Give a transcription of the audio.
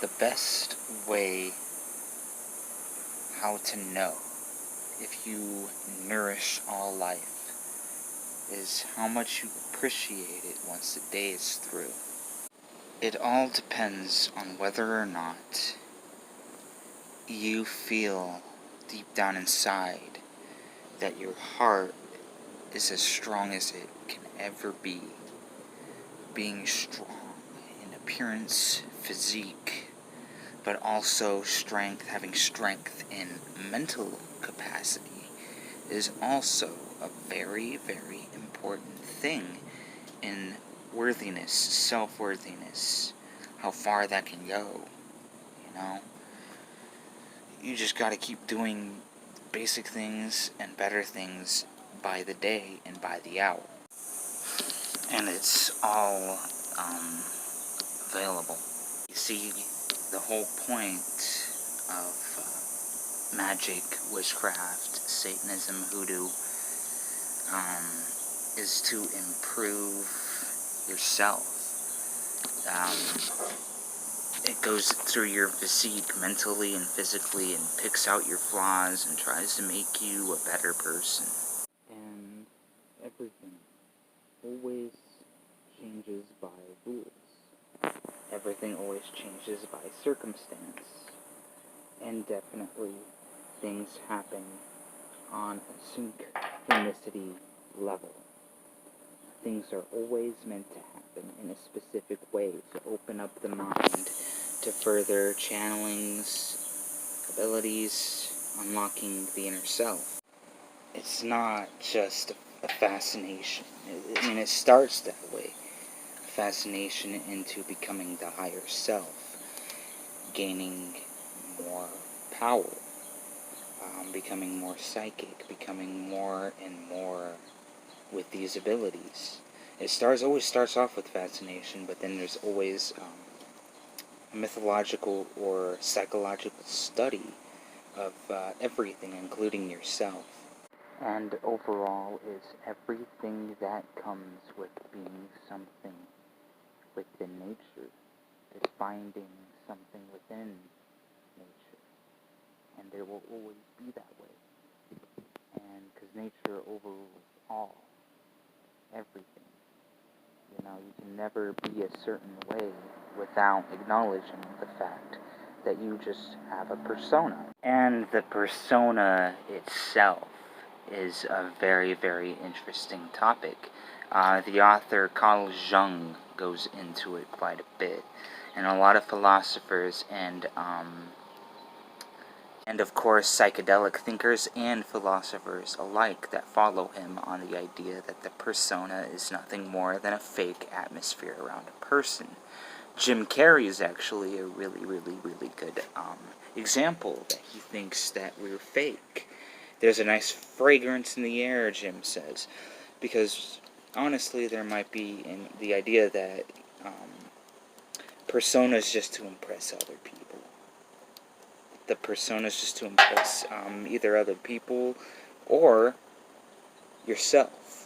The best way how to know if you nourish all life is how much you appreciate it once the day is through. It all depends on whether or not you feel deep down inside that your heart is as strong as it can ever be. Being strong in appearance, physique, but also having strength in mental capacity is also a very, very important thing in worthiness, self-worthiness, how far that can go, you know? You just gotta keep doing basic things and better things by the day and by the hour. And it's all available. You see, the whole point of magic, witchcraft, Satanism, hoodoo, is to improve yourself. It goes through your physique mentally and physically and picks out your flaws and tries to make you a better person. And everything always changes by rules. Everything always changes by circumstance. And definitely things happen on a synchronicity level. Things are always meant to happen in a specific way to open up the mind to further channelings, abilities, unlocking the inner self. It's not just a fascination. It starts that way. A fascination into becoming the higher self, gaining more power, becoming more psychic, becoming more and more with these abilities. It always starts off with fascination, but then there's always a mythological or psychological study of everything, including yourself. And overall is everything that comes with being something within nature, is finding something within nature. And there will always be that way. And because nature overrules all. Everything. You can never be a certain way without acknowledging the fact that you just have a persona. And the persona itself is a very, very interesting topic. The author Carl Jung goes into it quite a bit. And a lot of philosophers and of course psychedelic thinkers and philosophers alike that follow him on the idea that the persona is nothing more than a fake atmosphere around a person. Jim Carrey is actually a really, really, really good example that he thinks that we're fake. There's a nice fragrance in the air, Jim says, because honestly there might be in the idea that persona is just to impress other people. The persona is just to impress either other people or yourself.